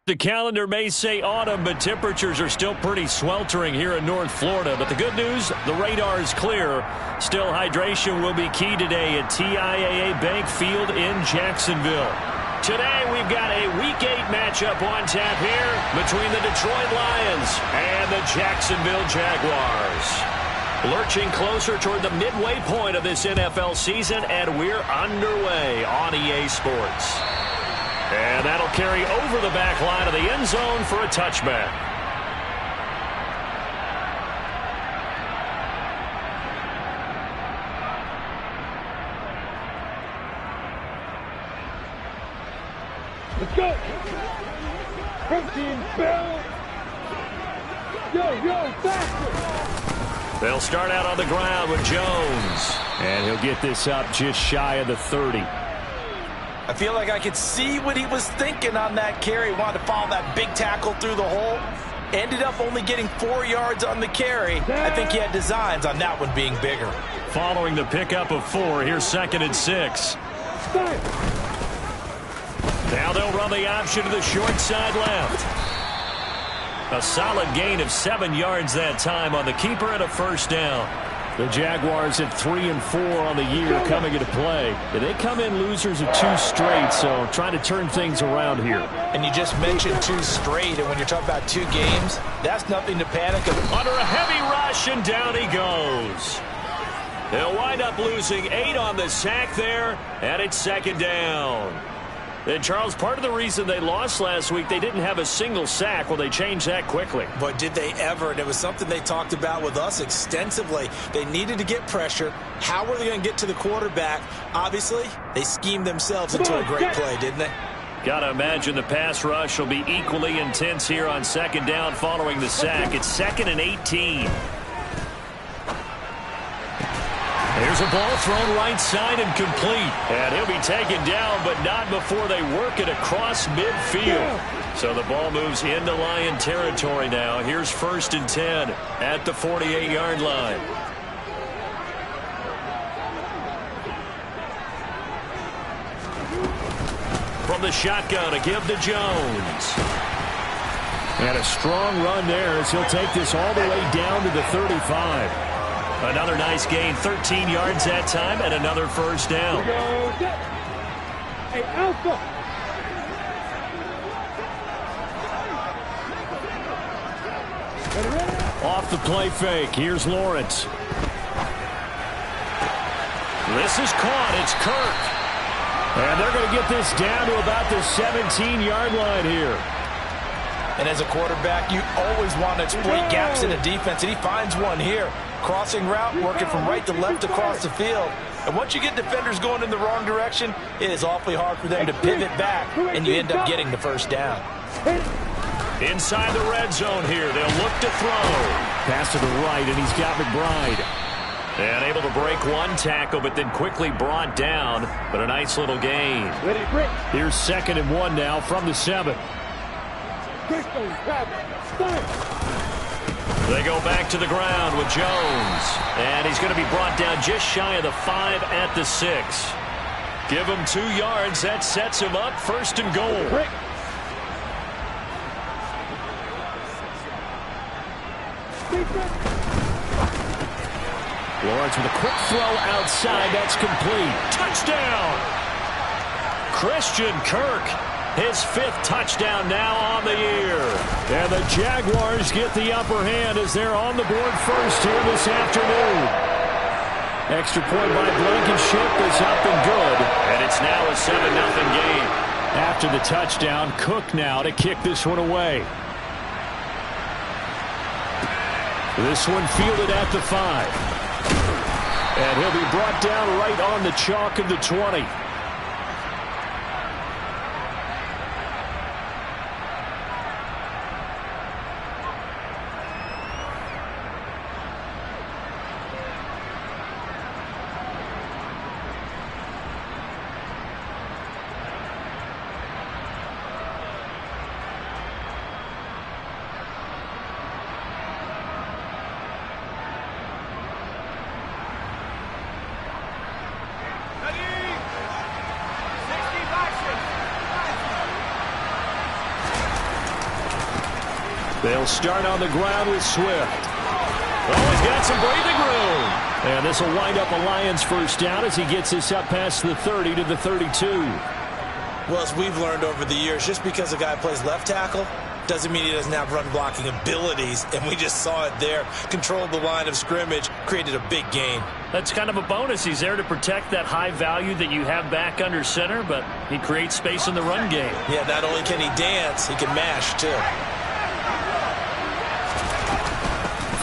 The calendar may say autumn, but temperatures are still pretty sweltering here in North Florida. But the good news, the radar is clear. Still, hydration will be key today at TIAA Bank Field in Jacksonville. Today, we've got a Week 8 matchup on tap here between the Detroit Lions and the Jacksonville Jaguars. Lurching closer toward the midway point of this NFL season, and we're underway on EA Sports. And that'll carry over the back line of the end zone for a touchback. Let's go. Protein bell. Yo, faster. They'll start out on the ground with Jones. And he'll get this up just shy of the 30. I feel like I could see what he was thinking on that carry. Wanted to follow that big tackle through the hole. Ended up only getting 4 yards on the carry. I think he had designs on that one being bigger. Following the pickup of 4, here's 2nd and 6. Now they'll run the option to the short side left. A solid gain of 7 yards that time on the keeper and a first down. The Jaguars at 3-4 on the year coming into play. They come in losers of 2 straight, so trying to turn things around here. And you just mentioned 2 straight, and when you're talking about 2 games, that's nothing to panic about. Under a heavy rush, and down he goes. They'll wind up losing 8 on the sack there, and it's 2nd down. And, Charles, part of the reason they lost last week, they didn't have a single sack. Well, they changed that quickly. But did they ever? And it was something they talked about with us extensively. They needed to get pressure. How were they going to get to the quarterback? Obviously, they schemed themselves into a great play, didn't they? Got to imagine the pass rush will be equally intense here on 2nd down following the sack. It's 2nd and 18. Here's a ball thrown right side and complete. And he'll be taken down, but not before they work it across midfield. So the ball moves into Lion territory now. Here's 1st and 10 at the 48-yard line. From the shotgun, a give to Jones. And a strong run there as he'll take this all the way down to the 35. Another nice gain, 13 yards that time, and another first down. Hey, Alpha. Off the play fake, here's Lawrence. This is caught, it's Kirk. And they're going to get this down to about the 17-yard line here. And as a quarterback, you always want to exploit gaps in the defense, and he finds one here. Crossing route, working from right to left across the field. And once you get defenders going in the wrong direction, it is awfully hard for them to pivot back, and you end up getting the first down. Inside the red zone here, they'll look to throw. Pass to the right, and he's got McBride. And able to break one tackle, but then quickly brought down. But a nice little gain. Here's 2nd and 1 now from the 7. They go back to the ground with Jones. And he's going to be brought down just shy of the 5 at the 6. Give him 2 yards. That sets him up 1st and goal. Lawrence with a quick throw outside. That's complete. Touchdown! Christian Kirk. His 5th touchdown now on the year. And the Jaguars get the upper hand as they're on the board first here this afternoon. Extra point by Blankenship is up and good. And it's now a 7-0 game. After the touchdown, Cook now to kick this one away. This one fielded at the 5. And he'll be brought down right on the chalk of the 20. They'll start on the ground with Swift. Oh, he's got some breathing room. And this will wind up a Lions first down as he gets this up past the 30 to the 32. Well, as we've learned over the years, just because a guy plays left tackle doesn't mean he doesn't have run blocking abilities, and we just saw it there. Controlled the line of scrimmage, created a big gain. That's kind of a bonus. He's there to protect that high value that you have back under center, but he creates space in the run game. Yeah, not only can he dance, he can mash, too.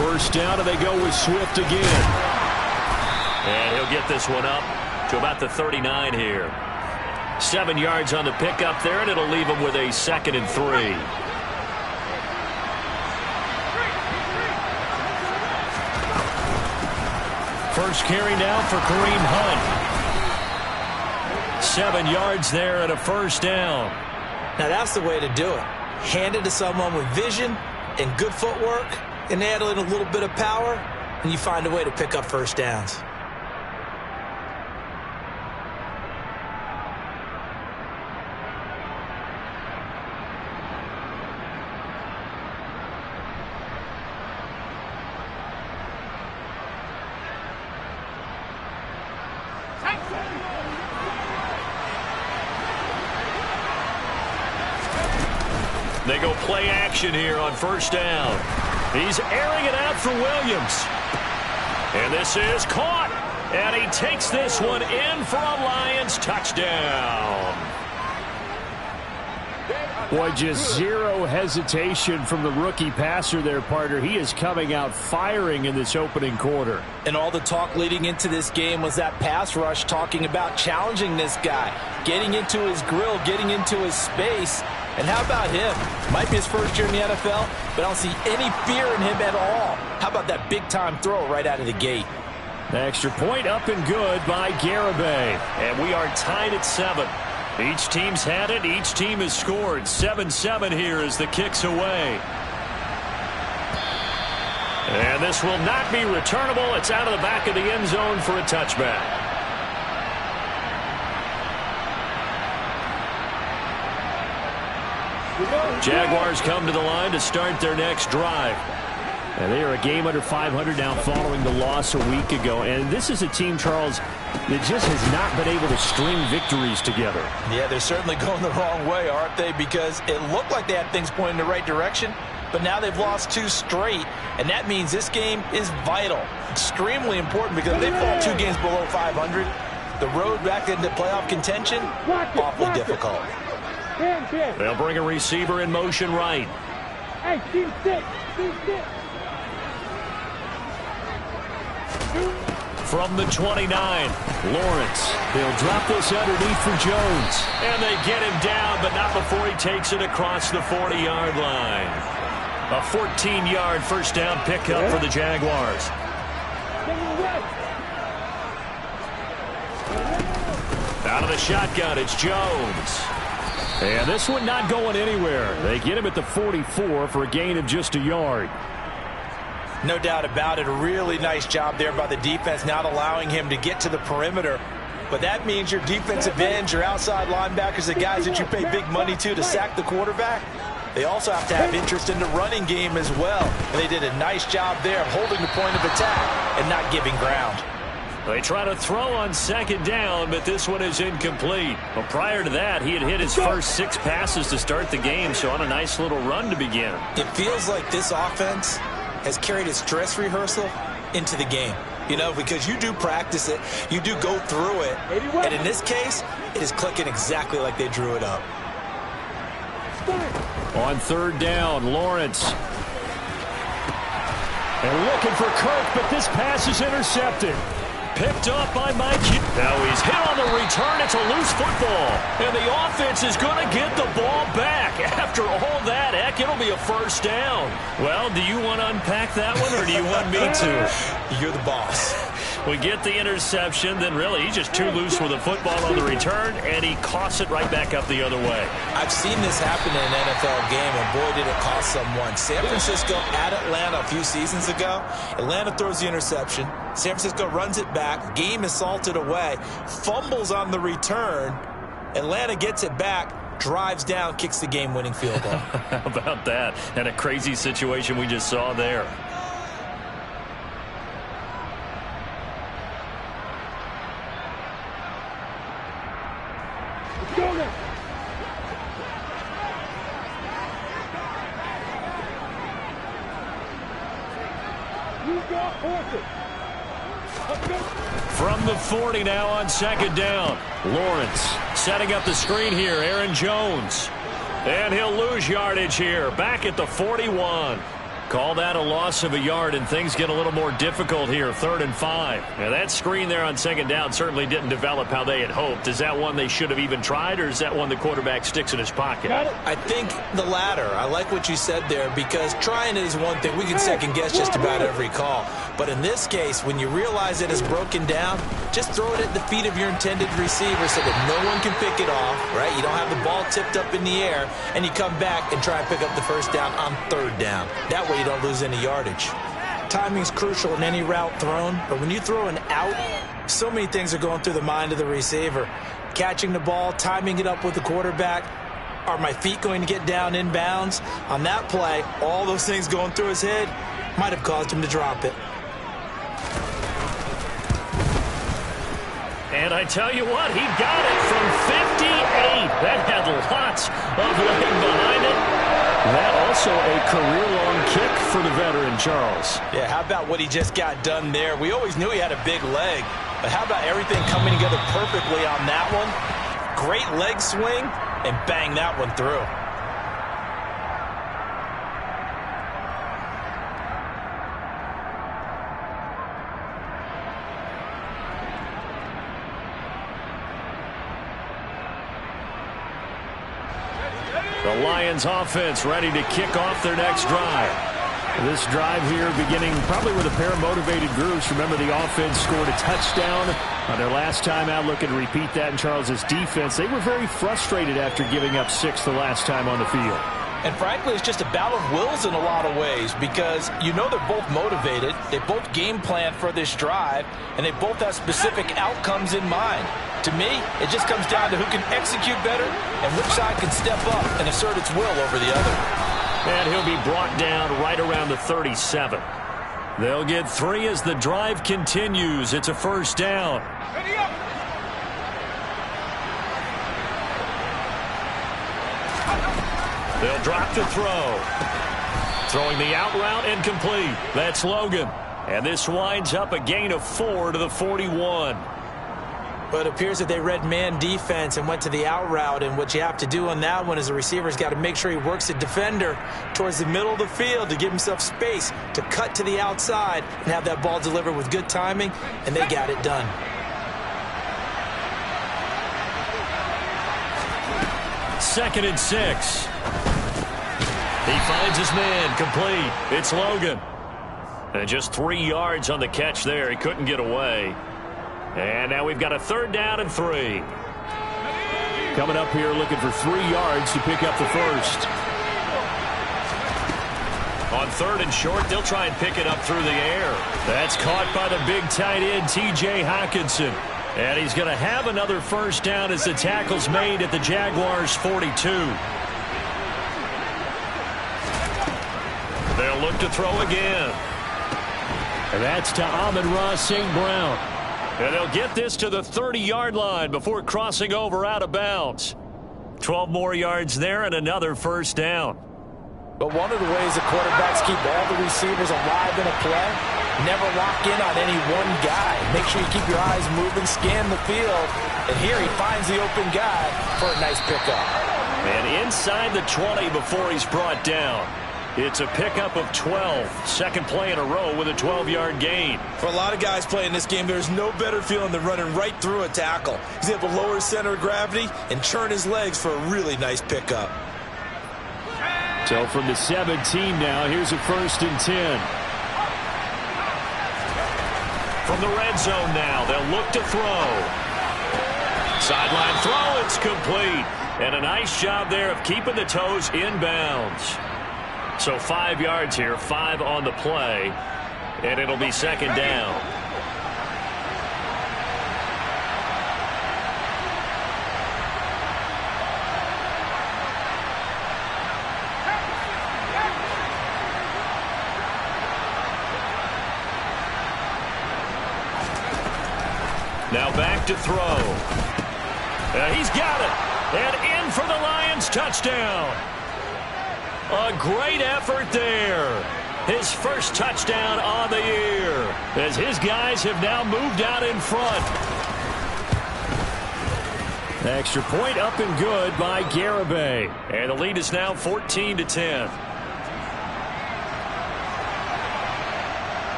First down, and they go with Swift again. And he'll get this one up to about the 39 here. 7 yards on the pickup there, and it'll leave him with a 2nd and 3. First carry now for Kareem Hunt. 7 yards there and a first down. Now that's the way to do it. Hand it to someone with vision and good footwork, and add in a little bit of power, and you find a way to pick up first downs. They go play action here on first down. He's airing it out for Williams. And this is caught. And he takes this one in for a Lions touchdown. Boy, just zero hesitation from the rookie passer there, partner. He is coming out firing in this opening quarter. And all the talk leading into this game was that pass rush, talking about challenging this guy, getting into his grill, getting into his space. And how about him? Might be his first year in the NFL, but I don't see any fear in him at all. How about that big-time throw right out of the gate? The extra point up and good by Garibay. And we are tied at 7. Each team's had it. Each team has scored. 7-7 here as the kick's away. And this will not be returnable. It's out of the back of the end zone for a touchback. Jaguars come to the line to start their next drive. And they are a game under 500 now following the loss a week ago. And this is a team, Charles, that just has not been able to string victories together. Yeah, they're certainly going the wrong way, aren't they? Because it looked like they had things pointing in the right direction, but now they've lost 2 straight. And that means this game is vital. Extremely important, because if they fall 2 games below 500, the road back into playoff contention, awfully difficult. They'll bring a receiver in motion right. Hey, team 6. From the 29, Lawrence. They'll drop this underneath for Jones. And they get him down, but not before he takes it across the 40-yard line. A 14-yard first down pickup for the Jaguars. Out of the shotgun, it's Jones. And this one not going anywhere. They get him at the 44 for a gain of just a yard. No doubt about it. A really nice job there by the defense, not allowing him to get to the perimeter. But that means your defensive ends, your outside linebackers, the guys that you pay big money to sack the quarterback, they also have to have interest in the running game as well. And they did a nice job there of holding the point of attack and not giving ground. They try to throw on second down, but this one is incomplete. Well, prior to that, he had hit his first 6 passes to start the game, so on a nice little run to begin. It feels like this offense has carried its dress rehearsal into the game. You know, because you do practice it, you do go through it, and in this case, it is clicking exactly like they drew it up. On third down, Lawrence. And looking for Kirk, but this pass is intercepted. Picked up by Mike. Now he's hit on the return. It's a loose football. And the offense is going to get the ball back. After all that, heck, it'll be a first down. Well, do you want to unpack that one, or do you want me to? You're the boss. We get the interception, then really he's just too loose with the football on the return, and he coughs it right back up the other way. I've seen this happen in an NFL game, and boy, did it cost someone. San Francisco at Atlanta a few seasons ago. Atlanta throws the interception. San Francisco runs it back. Game is salted away. Fumbles on the return. Atlanta gets it back, drives down, kicks the game-winning field goal. How about that? And a crazy situation we just saw there. Let's go now. You got horses. Let's go. From the 40 now on second down. Lawrence setting up the screen here. Aaron Jones. And he'll lose yardage here. Back at the 41. Call that a loss of a yard, and things get a little more difficult here. 3rd and 5. Now, that screen there on second down certainly didn't develop how they had hoped. Is that one they should have even tried, or is that one the quarterback sticks in his pocket? I think the latter. I like what you said there, because trying it is one thing. We can second guess just about every call. But in this case, when you realize it is broken down, just throw it at the feet of your intended receiver so that no one can pick it off, right? You don't have the ball tipped up in the air, and you come back and try and pick up the first down on 3rd down. That way you don't lose any yardage. Timing is crucial in any route thrown, but when you throw an out, so many things are going through the mind of the receiver. Catching the ball, timing it up with the quarterback. Are my feet going to get down in bounds? On that play, all those things going through his head might have caused him to drop it. And I tell you what, he got it from 58. That had lots of leg behind it. That also a career-long kick for the veteran, Charles. Yeah, how about what he just got done there? We always knew he had a big leg, but how about everything coming together perfectly on that one? Great leg swing, and bang that one through. The Lions offense ready to kick off their next drive. This drive here beginning probably with a pair of motivated groups. Remember, the offense scored a touchdown on their last time out. Looking to repeat that in Charles's defense. They were very frustrated after giving up 6 the last time on the field. And frankly, it's just a battle of wills in a lot of ways, because you know they're both motivated. They both game plan for this drive, and they both have specific outcomes in mind. To me, it just comes down to who can execute better and which side can step up and assert its will over the other. And he'll be brought down right around the 37. They'll get 3 as the drive continues. It's a first down. They'll drop to throw. Throwing the out route and complete. That's Logan. And this winds up a gain of 4 to the 41. But it appears that they read man defense and went to the out route. And what you have to do on that one is the receiver's got to make sure he works the defender towards the middle of the field to give himself space to cut to the outside and have that ball delivered with good timing. And they got it done. Second and 6. He finds his man complete. It's Logan. And just 3 yards on the catch there. He couldn't get away. And now we've got a 3rd down and 3. Coming up here looking for 3 yards to pick up the first. On 3rd and short, they'll try and pick it up through the air. That's caught by the big tight end, T.J. Hockenson. And he's going to have another first down as the tackle's made at the Jaguars' 42. They'll look to throw again. And that's to Amon-Ra St. Brown. And they'll get this to the 30-yard line before crossing over out of bounds. 12 more yards there and another first down. But one of the ways the quarterbacks keep all the receivers alive in a play, never lock in on any one guy. Make sure you keep your eyes moving, scan the field. And here he finds the open guy for a nice pickup. And inside the 20 before he's brought down. It's a pickup of 12. Second play in a row with a 12-yard gain. For a lot of guys playing this game, there's no better feeling than running right through a tackle. He's able to lower his center of gravity and churn his legs for a really nice pickup. So from the 17 now, here's a 1st and 10. From the red zone now, they'll look to throw. Sideline throw, it's complete. And a nice job there of keeping the toes in bounds. So 5 yards here, 5 on the play, and it'll be second down. Now back to throw. He's got it. And in for the Lions touchdown. A great effort there. His first touchdown on the year as his guys have now moved out in front. Extra point up and good by Garibay. And the lead is now 14-10.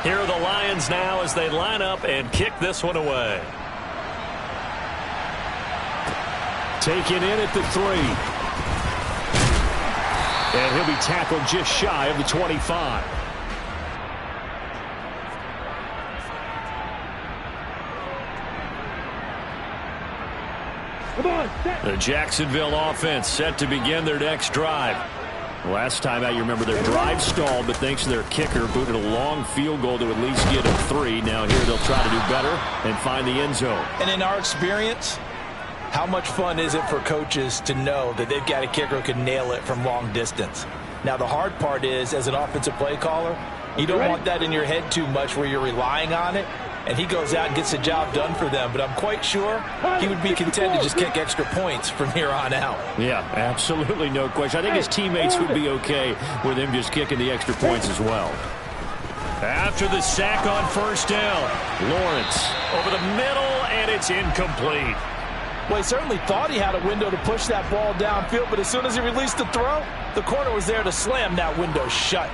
Here are the Lions now as they line up and kick this one away. Taken in at the 3. And he'll be tackled just shy of the 25. Come on, set. The Jacksonville offense set to begin their next drive. Last time out, you remember their drive stalled, but thanks to their kicker, booted a long field goal to at least get them 3. Now here they'll try to do better and find the end zone. And in our experience, how much fun is it for coaches to know that they've got a kicker who can nail it from long distance? Now, the hard part is, as an offensive play caller, you don't want that in your head too much where you're relying on it, and he goes out and gets the job done for them. But I'm quite sure he would be content to just kick extra points from here on out. Yeah, absolutely no question. I think his teammates would be okay with him just kicking the extra points as well. After the sack on first down, Lawrence over the middle, and it's incomplete. Well, he certainly thought he had a window to push that ball downfield, but as soon as he released the throw, the corner was there to slam that window shut.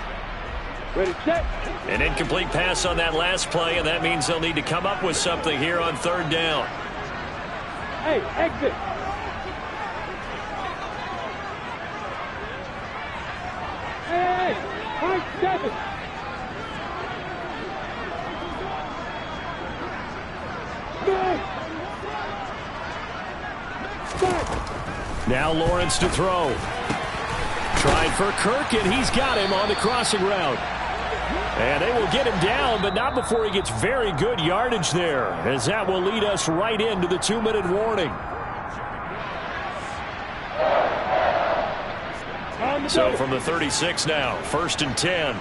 Ready, set. An incomplete pass on that last play, and that means they'll need to come up with something here on third down. Hey, exit. Hey, high 7. Go. Now Lawrence to throw. Trying for Kirk, and he's got him on the crossing route. And they will get him down, but not before he gets very good yardage there, as that will lead us right into the 2-minute warning. So from the 36 now, 1st and 10.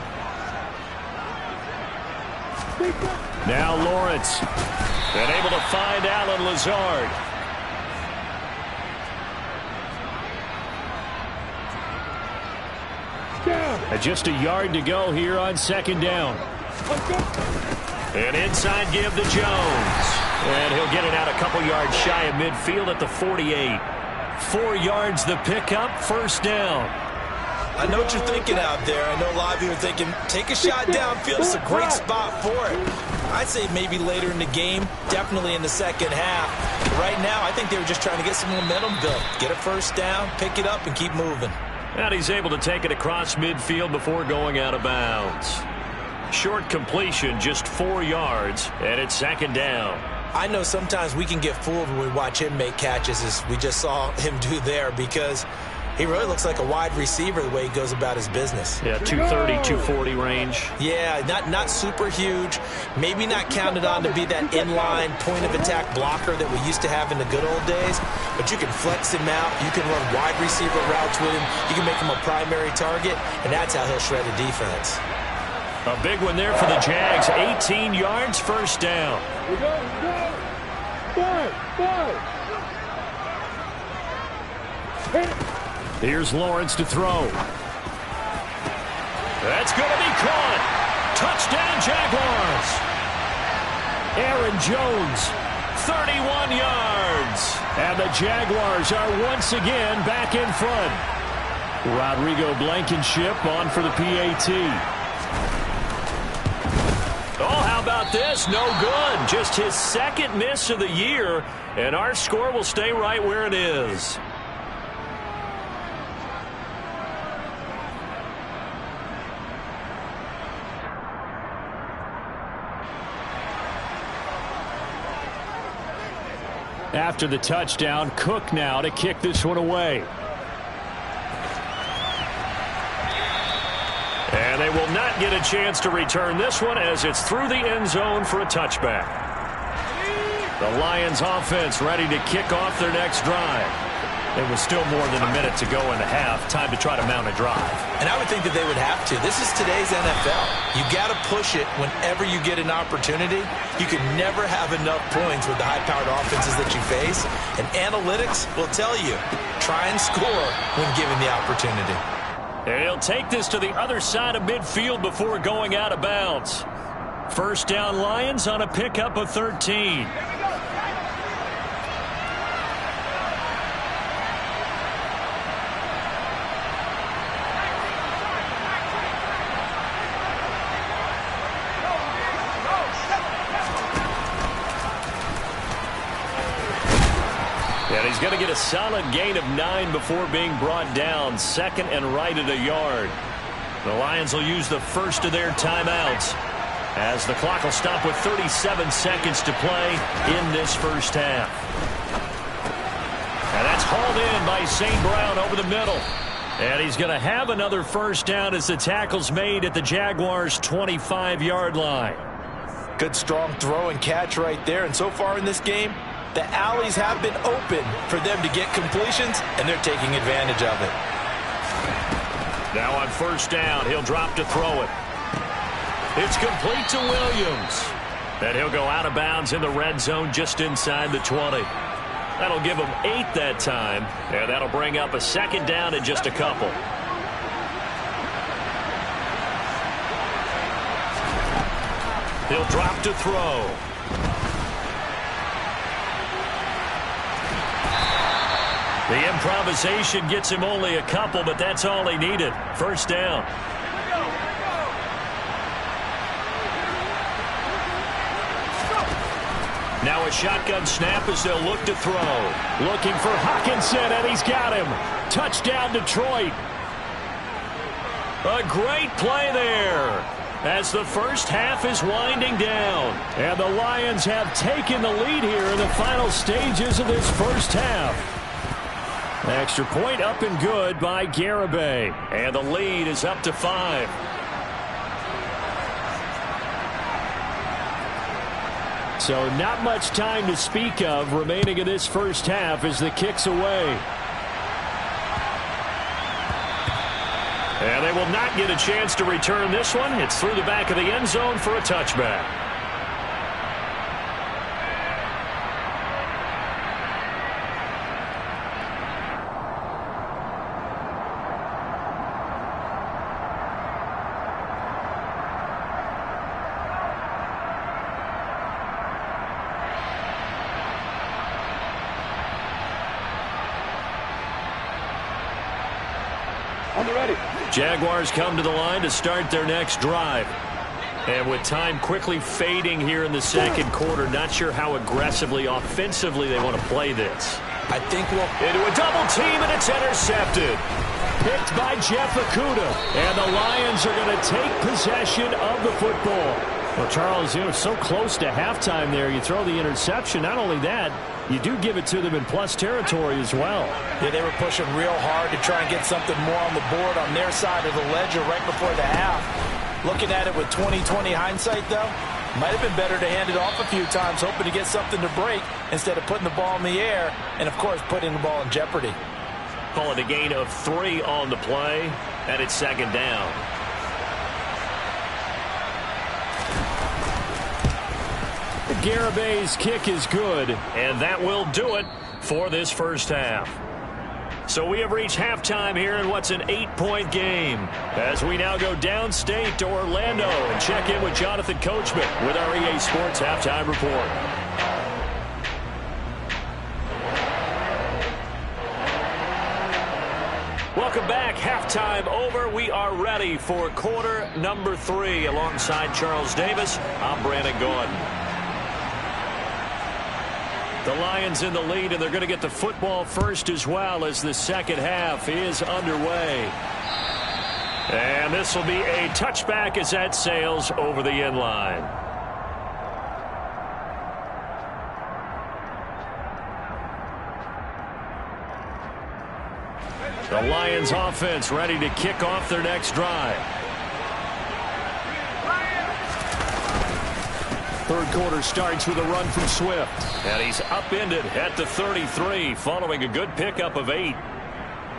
Now Lawrence, and able to find Allen Lazard. Just a yard to go here on second down. And inside give to Jones. And he'll get it out a couple yards shy of midfield at the 48. 4 yards the pickup, first down. I know what you're thinking out there. I know a lot of you are thinking, take a shot downfield. It's a great spot for it. I'd say maybe later in the game, definitely in the second half. But right now, I think they were just trying to get some momentum built. Get a first down, pick it up, and keep moving. And he's able to take it across midfield before going out of bounds. Short completion, just 4 yards, and it's second down. I know sometimes we can get fooled when we watch him make catches, as we just saw him do there, because he really looks like a wide receiver the way he goes about his business. Yeah, 230, 240 range. Yeah, not super huge. Maybe not counted on to be that inline point-of-attack blocker that we used to have in the good old days. But you can flex him out. You can run wide receiver routes with him. You can make him a primary target, and that's how he'll shred a defense. A big one there for the Jags. 18 yards, first down. We go. 5. Hit it. Here's Lawrence to throw. That's going to be caught. Touchdown, Jaguars. Aaron Jones, 31 yards. And the Jaguars are once again back in front. Rodrigo Blankenship on for the PAT. Oh, how about this? No good. Just his second miss of the year, and our score will stay right where it is. After the touchdown, Cook now to kick this one away. And they will not get a chance to return this one as it's through the end zone for a touchback. The Lions offense ready to kick off their next drive. It was still more than a minute to go in the half. Time to try to mount a drive. And I would think that they would have to. This is today's NFL. You got to push it whenever you get an opportunity. You can never have enough points with the high-powered offenses that you face. And analytics will tell you, try and score when given the opportunity. And he'll take this to the other side of midfield before going out of bounds. First down Lions on a pickup of 13. And he's going to get a solid gain of 9 before being brought down. Second and right at a yard. The Lions will use the first of their timeouts as the clock will stop with 37 seconds to play in this first half. And that's hauled in by St. Brown over the middle. And he's going to have another first down as the tackle's made at the Jaguars' 25-yard line. Good strong throw and catch right there. And so far in this game, the alleys have been open for them to get completions, and they're taking advantage of it. Now on first down, he'll drop to throw it. It's complete to Williams. And he'll go out of bounds in the red zone just inside the 20. That'll give him 8 that time, and that'll bring up a second down in just a couple. He'll drop to throw. The improvisation gets him only a couple, but that's all he needed. First down. Now a shotgun snap as they'll look to throw. Looking for Hockenson, and he's got him. Touchdown, Detroit. A great play there as the first half is winding down. And the Lions have taken the lead here in the final stages of this first half. Extra point up and good by Garibay. And the lead is up to 5. So not much time to speak of remaining in this first half as the kick's away. And they will not get a chance to return this one. It's through the back of the end zone for a touchback. Jaguars come to the line to start their next drive. And with time quickly fading here in the second quarter, not sure how aggressively, offensively they want to play this. I think we'll into a double team, and it's intercepted. Picked by Jeff Okudah. And the Lions are going to take possession of the football. Well, Charles, it's so close to halftime there. You throw the interception. Not only that, you do give it to them in plus territory as well. Yeah, they were pushing real hard to try and get something more on the board on their side of the ledger right before the half. Looking at it with 20/20 hindsight, though, might have been better to hand it off a few times, hoping to get something to break instead of putting the ball in the air and, of course, putting the ball in jeopardy. Call it a gain of 3 on the play, and it's second down. Garibay's kick is good, and that will do it for this first half. So we have reached halftime here in what's an 8-point game as we now go downstate to Orlando and check in with Jonathan Coachman with our EA Sports Halftime Report. Welcome back. Halftime over. We are ready for quarter number 3. Alongside Charles Davis, I'm Brandon Gordon. The Lions in the lead, and they're going to get the football first as well as the second half is underway. And this will be a touchback as that sails over the end line. The Lions offense ready to kick off their next drive. Third quarter starts with a run from Swift. And he's upended at the 33 following a good pickup of 8.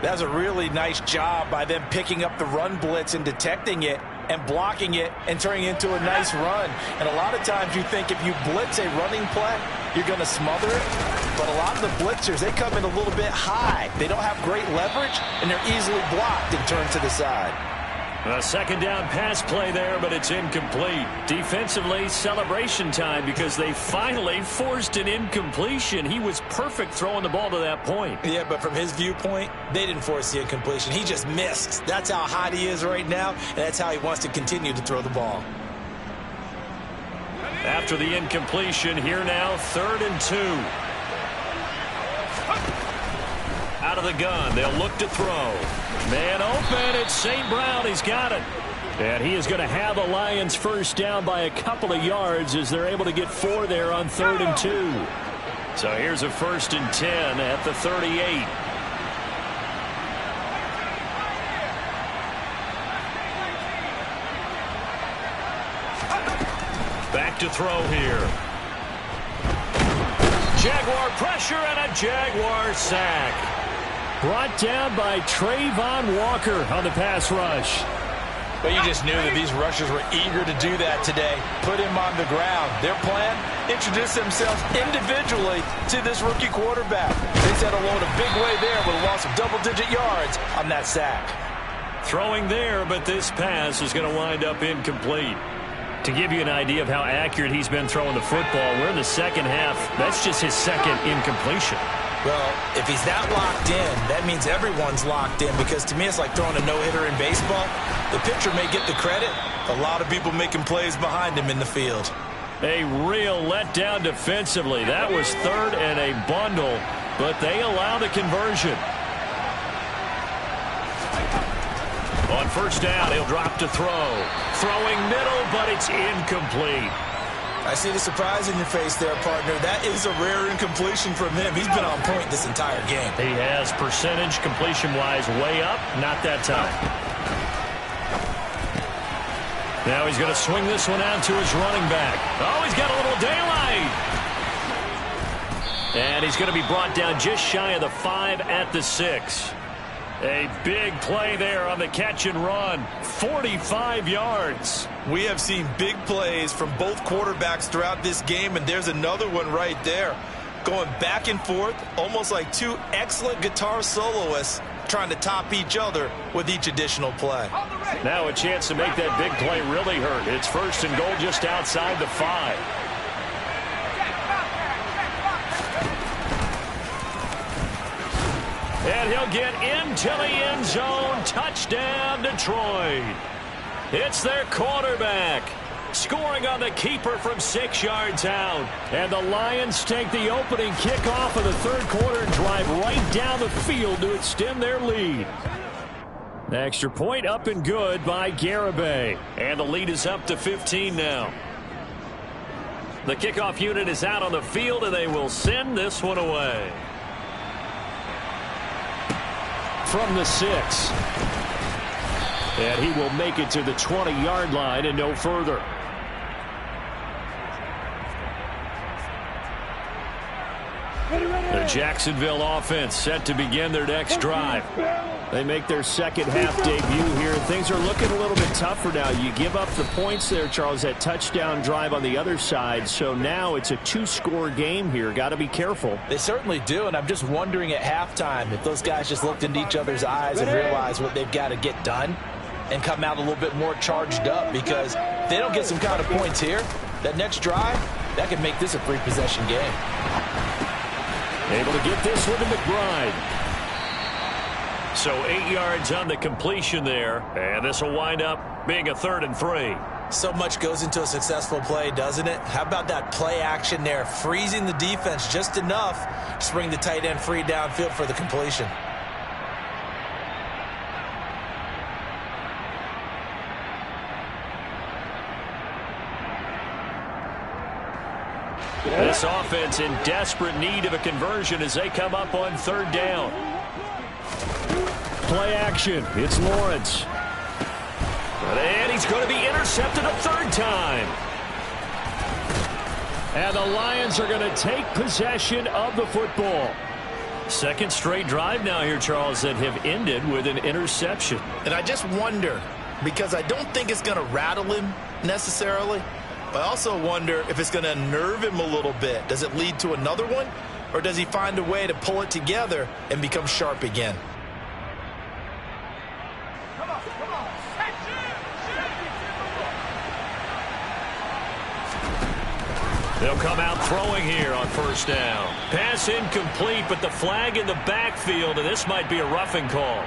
That's a really nice job by them picking up the run blitz and detecting it and blocking it and turning it into a nice run. And a lot of times you think if you blitz a running play, you're going to smother it. But a lot of the blitzers, they come in a little bit high. They don't have great leverage, and they're easily blocked and turned to the side. A second down pass play there, but it's incomplete. Defensively, celebration time because they finally forced an incompletion. He was perfect throwing the ball to that point. Yeah, but from his viewpoint, they didn't force the incompletion. He just missed. That's how hot he is right now, and that's how he wants to continue to throw the ball. After the incompletion, here now, 3rd and 2. Out of the gun, they'll look to throw. Man open, it's St. Brown. He's got it. And he is going to have the Lions first down by a couple of yards as they're able to get 4 there on 3rd and 2. So here's a 1st and 10 at the 38. Back to throw here. Jaguar pressure and a Jaguar sack. Brought down by Trayvon Walker on the pass rush. But you just knew that these rushers were eager to do that today. Put him on the ground. Their plan, introduce themselves individually to this rookie quarterback. They set alone a big way there with a loss of double-digit yards on that sack. Throwing there, but this pass is going to wind up incomplete. To give you an idea of how accurate he's been throwing the football, we're in the second half. That's just his second incompletion. Well, if he's that locked in, that means everyone's locked in, because to me it's like throwing a no-hitter in baseball. The pitcher may get the credit. A lot of people making plays behind him in the field. A real letdown defensively. That was 3rd and a bundle, but they allow the conversion. On first down, he'll drop to throw. Throwing middle, but it's incomplete. I see the surprise in your face there, partner. That is a rare incompletion from him. He's been on point this entire game. He has percentage completion-wise way up. Not that time. Now he's going to swing this one out to his running back. Oh, he's got a little daylight. And he's going to be brought down just shy of the 5 at the 6. A big play there on the catch and run. 45 yards. We have seen big plays from both quarterbacks throughout this game, and there's another one right there. Going back and forth, almost like two excellent guitar soloists trying to top each other with each additional play. Now a chance to make that big play really hurt. It's 1st and goal just outside the 5. And he'll get into the end zone. Touchdown, Detroit. It's their quarterback scoring on the keeper from 6 yards out. And the Lions take the opening kickoff of the 3rd quarter and drive right down the field to extend their lead. Extra point up and good by Garibay. And the lead is up to 15 now. The kickoff unit is out on the field, and they will send this one away. From the 6. And he will make it to the 20-yard line and no further. The Jacksonville offense set to begin their next drive. They make their second half debut here. Things are looking a little bit tougher now. You give up the points there, Charles, that touchdown drive on the other side. So now it's a 2-score game here. Got to be careful. They certainly do, and I'm just wondering at halftime if those guys just looked into each other's eyes and realized what they've got to get done and come out a little bit more charged up, because if they don't get some kind of points here, that next drive, that could make this a 3-possession game. Able to get this one to McBride. So 8 yards on the completion there, and this will wind up being a 3rd and 3. So much goes into a successful play, doesn't it? How about that play action there, freezing the defense just enough to bring the tight end free downfield for the completion. This offense in desperate need of a conversion as they come up on 3rd down. Play action. It's Lawrence. And he's going to be intercepted a 3rd time. And the Lions are going to take possession of the football. Second straight drive now here, Charles, that have ended with an interception. And I just wonder, because I don't think it's going to rattle him necessarily, but I also wonder if it's going to unnerve him a little bit. Does it lead to another one, or does he find a way to pull it together and become sharp again? They'll come out throwing here on first down. Pass incomplete, but the flag in the backfield, and this might be a roughing call.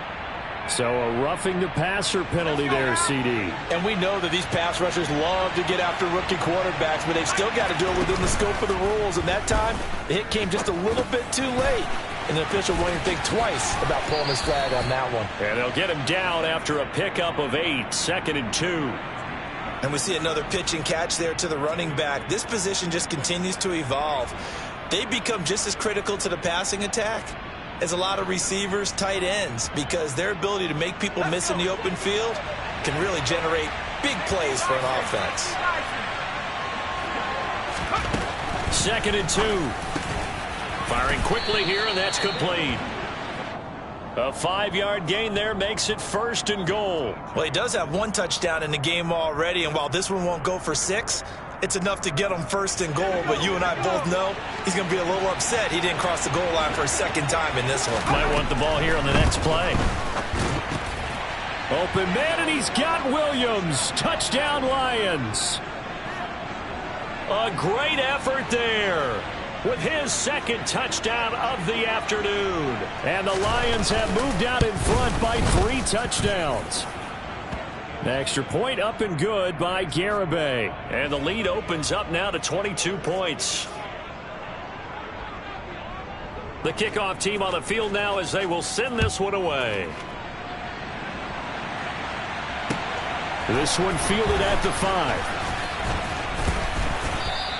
So a roughing the passer penalty there, CD. And we know that these pass rushers love to get after rookie quarterbacks, but they've still got to do it within the scope of the rules. And that time, the hit came just a little bit too late. And the official won't even think twice about pulling his flag on that one. And they'll get him down after a pickup of 8, 2nd and 2. And we see another pitch and catch there to the running back. This position just continues to evolve. They become just as critical to the passing attack as a lot of receivers, tight ends, because their ability to make people miss in the open field can really generate big plays for an offense. 2nd and 2. Firing quickly here, and that's complete. A 5-yard gain there makes it 1st and goal. Well, he does have 1 touchdown in the game already, and while this one won't go for 6, it's enough to get him 1st and goal. But you and I both know he's going to be a little upset he didn't cross the goal line for a 2nd time in this one. Might want the ball here on the next play. Open man, and he's got Williams. Touchdown, Lions. A great effort there with his 2nd touchdown of the afternoon. And the Lions have moved out in front by 3 touchdowns. The extra point up and good by Garibay. And the lead opens up now to 22 points. The kickoff team on the field now as they will send this one away. This one fielded at the 5.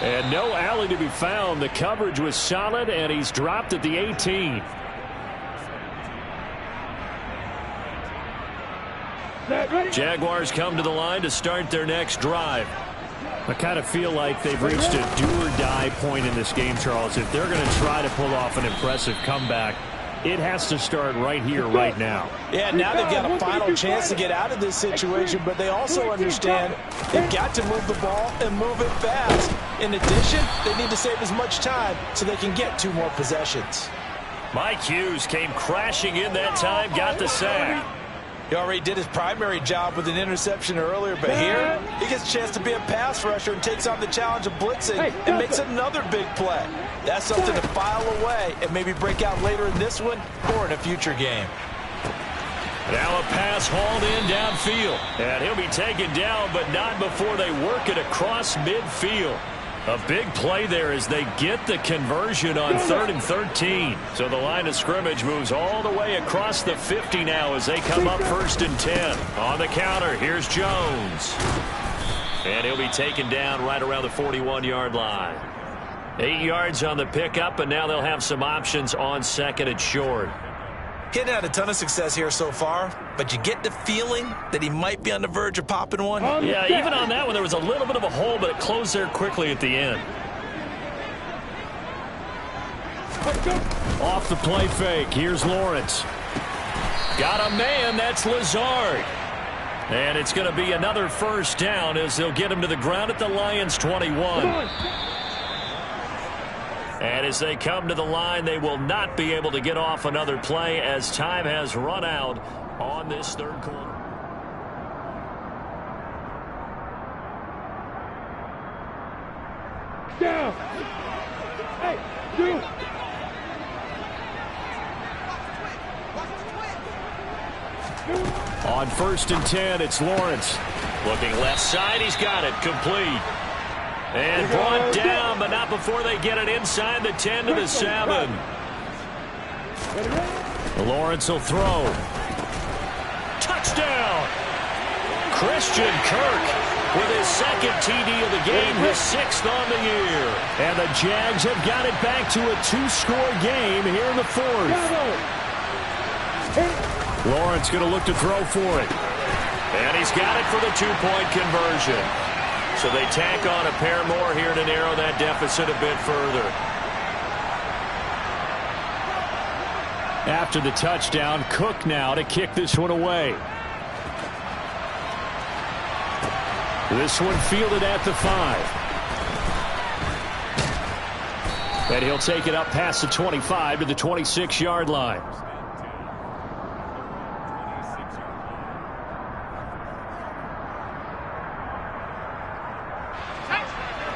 And no alley to be found. The coverage was solid, and he's dropped at the 18. Jaguars come to the line to start their next drive. I kind of feel like they've reached a do-or-die point in this game, Charles. If they're going to try to pull off an impressive comeback, it has to start right here, right now. Yeah, now they've got a final chance to get out of this situation, but they also understand they've got to move the ball and move it fast. In addition, they need to save as much time so they can get 2 more possessions. Mike Hughes came crashing in that time, got the sack. He already did his primary job with an interception earlier, but here he gets a chance to be a pass rusher and takes on the challenge of blitzing and makes another big play. That's something to file away and maybe break out later in this one or in a future game. Now a pass hauled in downfield. And he'll be taken down, but not before they work it across midfield. A big play there as they get the conversion on 3rd and 13. So the line of scrimmage moves all the way across the 50 now as they come up 1st and 10. On the counter, here's Jones. And he'll be taken down right around the 41-yard line. 8 yards on the pickup, and now they'll have some options on 2nd and short. He hadn't had a ton of success here so far, but you get the feeling that he might be on the verge of popping one. Yeah, even on that one, there was a little bit of a hole, but it closed there quickly at the end. Off the play fake, here's Lawrence. Got a man, that's Lazard. And it's going to be another 1st down as they'll get him to the ground at the Lions' 21. And as they come to the line, they will not be able to get off another play as time has run out on this 3rd quarter. Down. Hey, 2. On 1st and 10, it's Lawrence. Looking left side, he's got it, complete. And brought down, but not before they get it inside the 10 to the 7. Lawrence will throw. Touchdown! Christian Kirk with his 2nd TD of the game, his 6th on the year. And the Jags have got it back to a 2-score game here in the 4th. Lawrence going to look to throw for it. And he's got it for the 2-point conversion. So they tack on a pair more here to narrow that deficit a bit further. After the touchdown, Cook now to kick this one away. This one fielded at the 5. And he'll take it up past the 25 to the 26-yard line.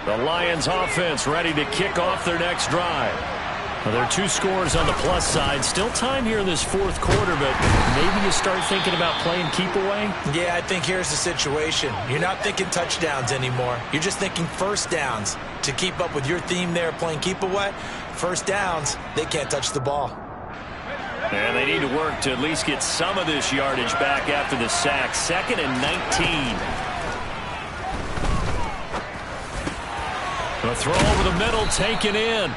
The Lions offense ready to kick off their next drive. Well, there are 2 scores on the plus side. Still time here in this fourth quarter, but maybe you start thinking about playing keep away? Yeah, I think here's the situation. You're not thinking touchdowns anymore. You're just thinking first downs. To keep up with your theme there, playing keep away, first downs, they can't touch the ball. And they need to work to at least get some of this yardage back after the sack. 2nd and 19. A throw over the middle, taken in.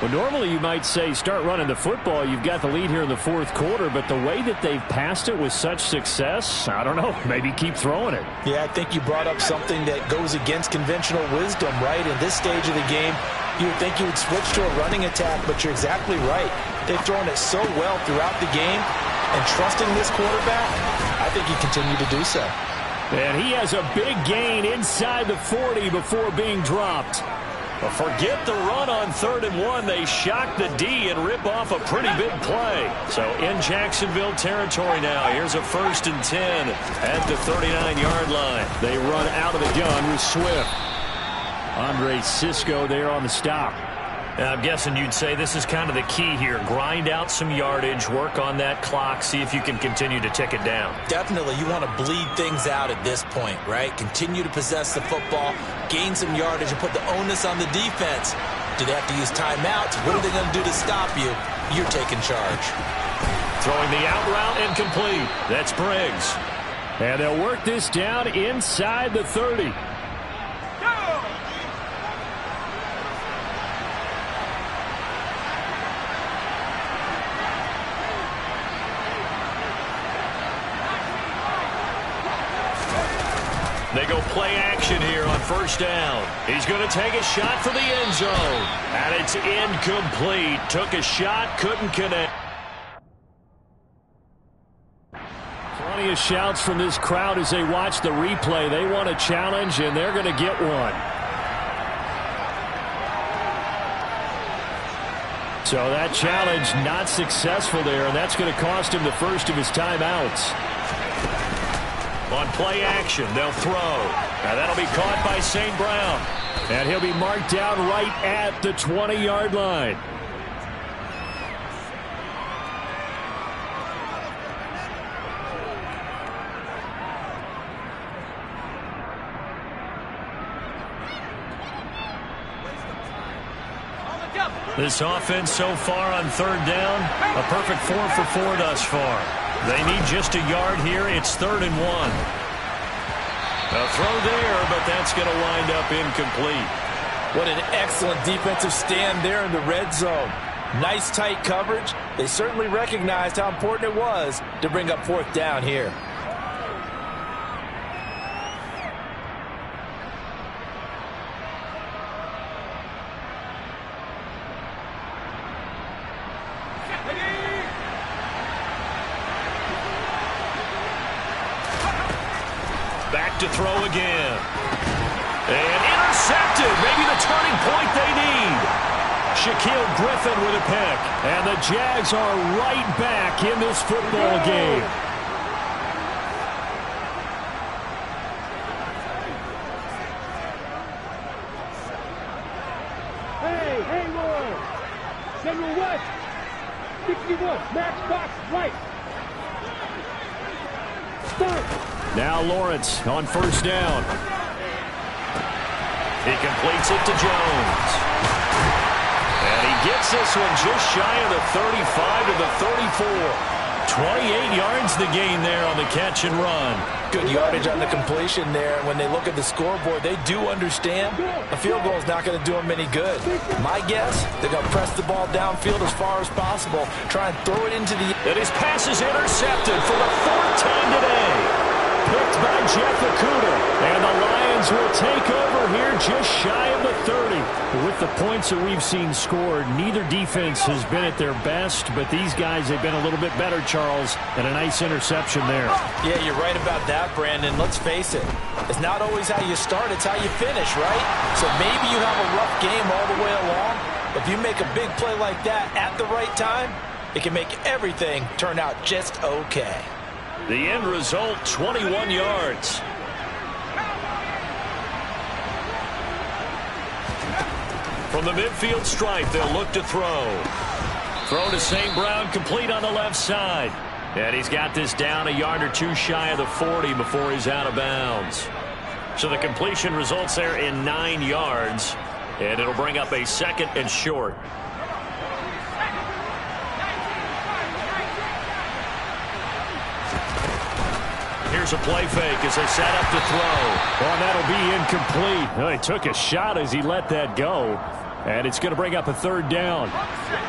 Well, normally you might say start running the football. You've got the lead here in the fourth quarter, but the way that they've passed it with such success, I don't know, maybe keep throwing it. Yeah, I think you brought up something that goes against conventional wisdom, right? In this stage of the game, you would think you would switch to a running attack, but you're exactly right. They've thrown it so well throughout the game, and trusting this quarterback, I think you continue to do so. And he has a big gain inside the 40 before being dropped. Well, forget the run on 3rd and 1. They shock the D and rip off a pretty big play. So in Jacksonville territory now. Here's a 1st and 10 at the 39-yard line. They run out of the gun with Swift. Andre Cisco there on the stop. And I'm guessing you'd say this is kind of the key here. Grind out some yardage, work on that clock, see if you can continue to tick it down. Definitely, you want to bleed things out at this point, right? Continue to possess the football, gain some yardage, and put the onus on the defense. Do they have to use timeouts? What are they going to do to stop you? You're taking charge. Throwing the out route incomplete. That's Briggs. And they'll work this down inside the 30. They go play action here on 1st down. He's going to take a shot for the end zone. And it's incomplete. Took a shot, couldn't connect. Plenty of shouts from this crowd as they watch the replay. They want a challenge, and they're going to get one. So that challenge not successful there, and that's going to cost him the first of his timeouts. On play action, they'll throw. And that'll be caught by St. Brown. And he'll be marked down right at the 20-yard line. This offense so far on 3rd down, a perfect 4 for 4 thus far. They need just a yard here. It's 3rd and 1. A throw there, but that's going to wind up incomplete. What an excellent defensive stand there in the red zone. Nice tight coverage. They certainly recognized how important it was to bring up 4th down here. To throw again. And intercepted. Maybe the turning point they need. Shaquille Griffin with a pick. And the Jags are right back in this football game. Hey, Hayward! General West! 61, match box right! Start! Now Lawrence on 1st down. He completes it to Jones. And he gets this one just shy of the 35 to the 34. 28 yards the gain there on the catch and run. Good yardage on the completion there. When they look at the scoreboard, they do understand a field goal is not going to do them any good. My guess, they're going to press the ball downfield as far as possible, try and throw it into the... And his pass is intercepted for the 4th time today. Picked by Jeff Okudah. And the Lions Lions will take over here just shy of the 30. With the points that we've seen scored, neither defense has been at their best, but these guys have been a little bit better, Charles, and a nice interception there. Yeah, you're right about that, Brandon. Let's face it. It's not always how you start, it's how you finish, right? So maybe you have a rough game all the way along. If you make a big play like that at the right time, it can make everything turn out just okay. The end result, 21 yards. From the midfield stripe, they'll look to throw. Throw to St. Brown, complete on the left side. And he's got this down a yard or two shy of the 40 before he's out of bounds. So the completion results there in 9 yards. And it'll bring up a 2nd and short. Here's a play fake as they set up to throw. Well, that'll be incomplete. Well, he took a shot as he let that go. And it's going to bring up a 3rd down.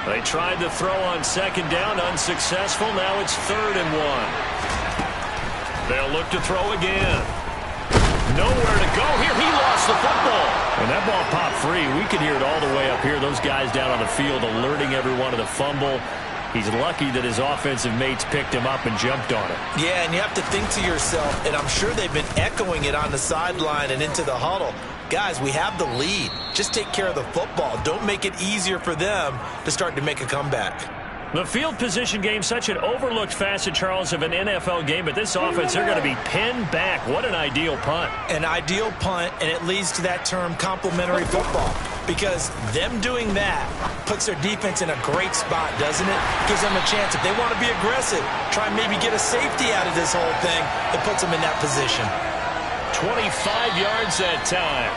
They tried to throw on 2nd down, unsuccessful. Now it's 3rd and 1. They'll look to throw again. Nowhere to go here. He lost the football. And that ball popped free. We could hear it all the way up here. Those guys down on the field alerting everyone of the fumble. He's lucky that his offensive mates picked him up and jumped on it. Yeah, and you have to think to yourself, and I'm sure they've been echoing it on the sideline and into the huddle. Guys, we have the lead. Just take care of the football. Don't make it easier for them to start to make a comeback. The field position game, such an overlooked facet, Charles, of an NFL game, but this offense, they're going to be pinned back. What an ideal punt. An ideal punt, and it leads to that term complementary football. Because them doing that puts their defense in a great spot, doesn't it? Gives them a chance. If they want to be aggressive, try and maybe get a safety out of this whole thing, it puts them in that position. 25 yards that time.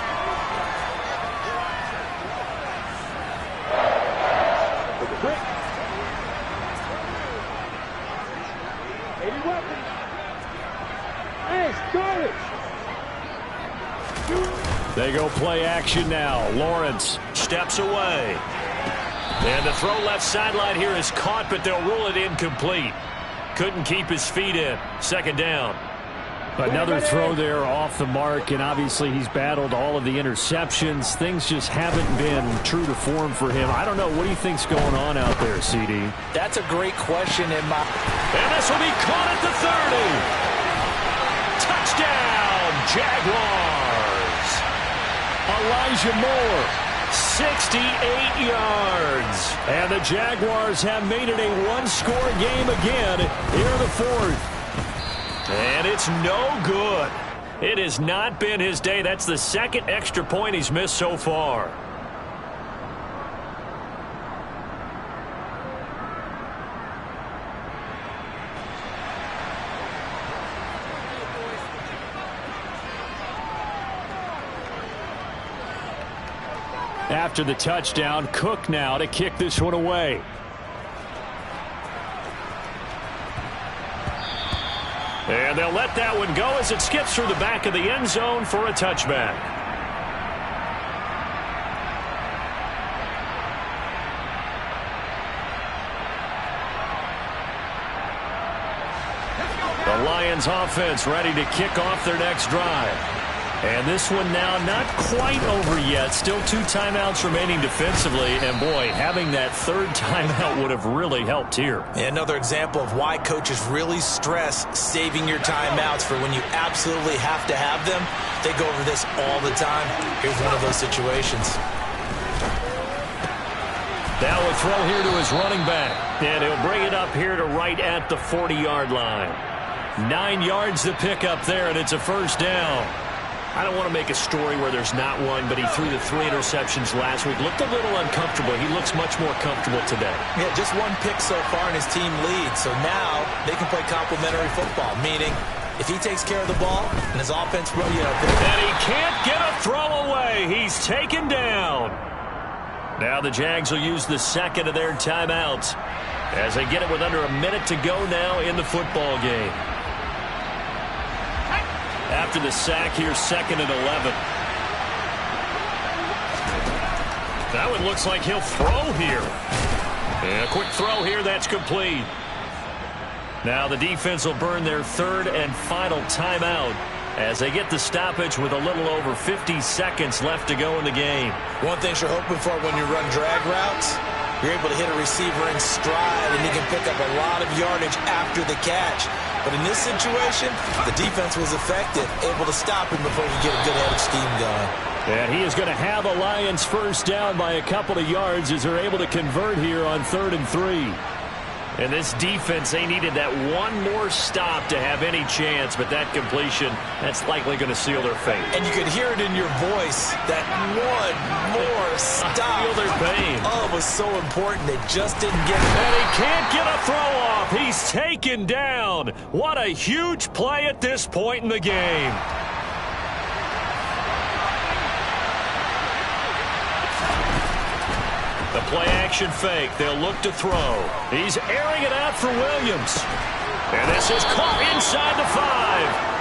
They go play action now. Lawrence steps away. And the throw left sideline here is caught, but they'll rule it incomplete. Couldn't keep his feet in. 2nd down. Another throw there off the mark, and obviously he's battled all of the interceptions. Things just haven't been true to form for him. I don't know. What do you think's going on out there, CD? That's a great question. And this will be caught at the 30. Touchdown, Jaguars. Elijah Moore, 68 yards. And the Jaguars have made it a one-score game again here in the 4th. And it's no good. It has not been his day. That's the 2nd extra point he's missed so far. After the touchdown, Cook now to kick this one away. And they'll let that one go as it skips through the back of the end zone for a touchback. The Lions offense ready to kick off their next drive. And this one now not quite over yet. Still 2 timeouts remaining defensively. And, boy, having that 3rd timeout would have really helped here. Yeah, another example of why coaches really stress saving your timeouts for when you absolutely have to have them. They go over this all the time. Here's one of those situations. Now a throw here to his running back. And he'll bring it up here to right at the 40-yard line. 9 yards to pick up there, and it's a 1st down. I don't want to make a story where there's not one, but he threw the 3 interceptions last week. Looked a little uncomfortable. He looks much more comfortable today. Yeah, just 1 pick so far and his team leads. So now they can play complementary football, meaning if he takes care of the ball and his offense, and he can't get a throw away. He's taken down. Now the Jags will use the 2nd of their timeouts as they get it with under a minute to go now in the football game. After the sack here, 2nd and 11. That one looks like he'll throw here. And a quick throw here, that's complete. Now the defense will burn their 3rd and final timeout as they get the stoppage with a little over 50 seconds left to go in the game. One thing you're hoping for when you run drag routes, you're able to hit a receiver in stride, and he can pick up a lot of yardage after the catch. But in this situation, the defense was effective, able to stop him before he could get a good head of steam going. And he is going to have a Lions first down by a couple of yards as they're able to convert here on 3rd and 3. And this defense, they needed that one more stop to have any chance, but that completion, that's likely going to seal their fate. And you could hear it in your voice, that one more stop. I feel their pain. Oh, it was so important. They just didn't get it. And he can't get a throw off. He's taken down. What a huge play at this point in the game. The play-action fake. They'll look to throw. He's airing it out for Williams. And this is caught inside the 5.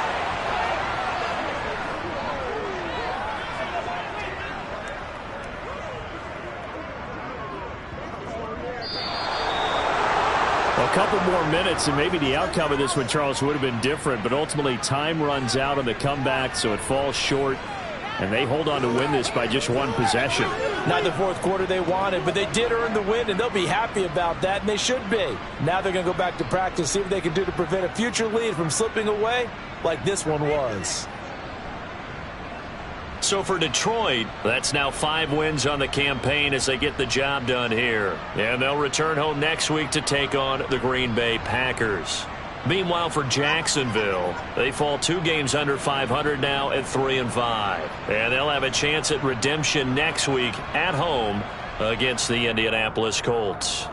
A couple more minutes, and maybe the outcome of this one, Charles, would have been different. But ultimately, time runs out on the comeback, so it falls short. And they hold on to win this by just one possession. Not the fourth quarter they wanted, but they did earn the win, and they'll be happy about that, and they should be. Now they're going to go back to practice, see what they can do to prevent a future lead from slipping away like this one was. So for Detroit, that's now 5 wins on the campaign as they get the job done here. And they'll return home next week to take on the Green Bay Packers. Meanwhile, for Jacksonville, they fall 2 games under 500 now at 3-5. And they'll have a chance at redemption next week at home against the Indianapolis Colts.